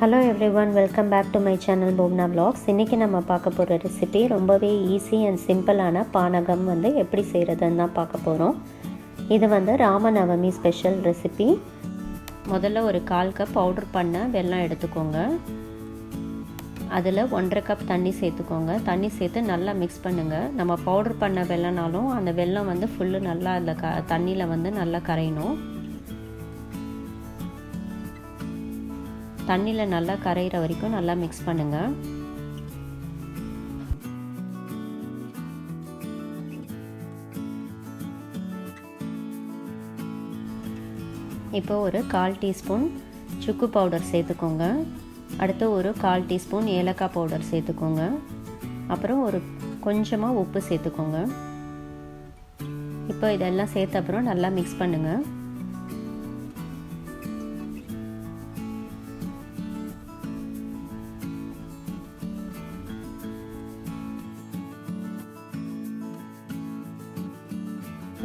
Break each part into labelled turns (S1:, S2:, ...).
S1: Hello everyone, welcome back to my channel Bhuvana vlogs. இன்னைக்கு நம்ம பார்க்க போற ரெசிபி ரொம்பவே ஈஸி அண்ட் சிம்பிளான பானகம் வந்து எப்படி செய்யறதுன்னு தான் பார்க்க போறோம். இது வந்து ராமநவமி ஸ்பெஷல் ரெசிபி. முதல்ல ஒரு 1/4 கப் பவுடர் பண்ண வெல்லம் எடுத்துக்கோங்க. அதில் 1/2 கப் தண்ணி சேர்த்துக்கோங்க. தண்ணி சேர்த்து நல்லா மிக்ஸ் பண்ணுங்க. நம்ம பவுடர் பண்ண வெல்லம்னாலும் அந்த வெல்லம் வந்து ஃபுல்லு நல்லா அந்த தண்ணியில் வந்து நல்லா கரையணும். தண்ணியில் நல்லா கரையிற வரைக்கும் நல்லா மிக்ஸ் பண்ணுங்க. இப்போ ஒரு 1/4 டீஸ்பூன் சுக்கு பவுடர் சேர்த்துக்கோங்க. அடுத்து ஒரு 1/4 டீஸ்பூன் ஏலக்காய் பவுடர் சேர்த்துக்கோங்க. அப்புறம் ஒரு கொஞ்சமாக உப்பு சேர்த்துக்கோங்க. இப்போ இதெல்லாம் சேர்த்த அப்புறம் நல்லா மிக்ஸ் பண்ணுங்கள்.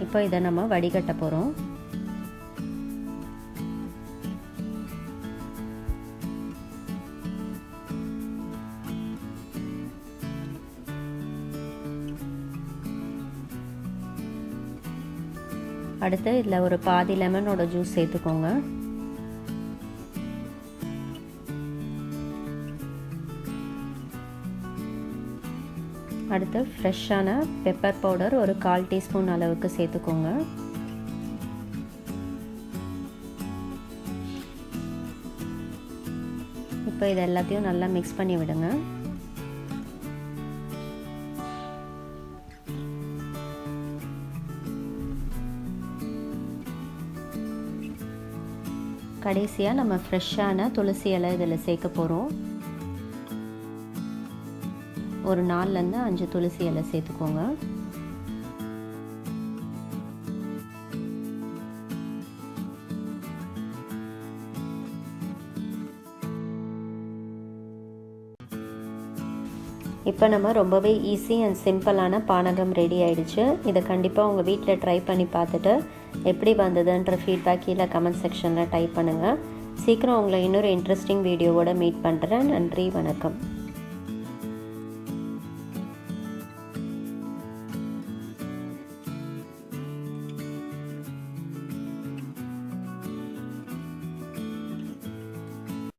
S1: இப்போ இதை நம்ம வடிகட்ட போகிறோம். அடுத்து இதில் ஒரு பாதி லெமனோட ஜூஸ் சேர்த்துக்கோங்க. அடுத்து ஃப்ரெஷ்ஷான பெப்பர் பவுடர் ஒரு 1/4 டீஸ்பூன் அளவுக்கு சேர்த்துக்கோங்க. இப்போ இது எல்லாத்தையும் நல்லா மிக்ஸ் பண்ணி விடுங்க. கடைசியாக நம்ம ஃப்ரெஷ்ஷான துளசி இலை இதில் சேர்க்க போகிறோம். ஒரு 4லேருந்து 5 துளசி இலை சேர்த்துக்கோங்க. இப்போ நம்ம ரொம்பவே ஈஸி அண்ட் சிம்பிளான பானகம் ரெடி ஆயிடுச்சு. இதை கண்டிப்பாக உங்கள் வீட்டில் ட்ரை பண்ணி பார்த்துட்டு எப்படி வந்ததுன்ற ஃபீட்பேக் கீழே கமெண்ட் செக்ஷனில் டைப் பண்ணுங்கள். சீக்கிரம் உங்களை இன்னொரு இன்ட்ரெஸ்டிங் வீடியோவோட மீட் பண்ணுறேன். நன்றி, வணக்கம்.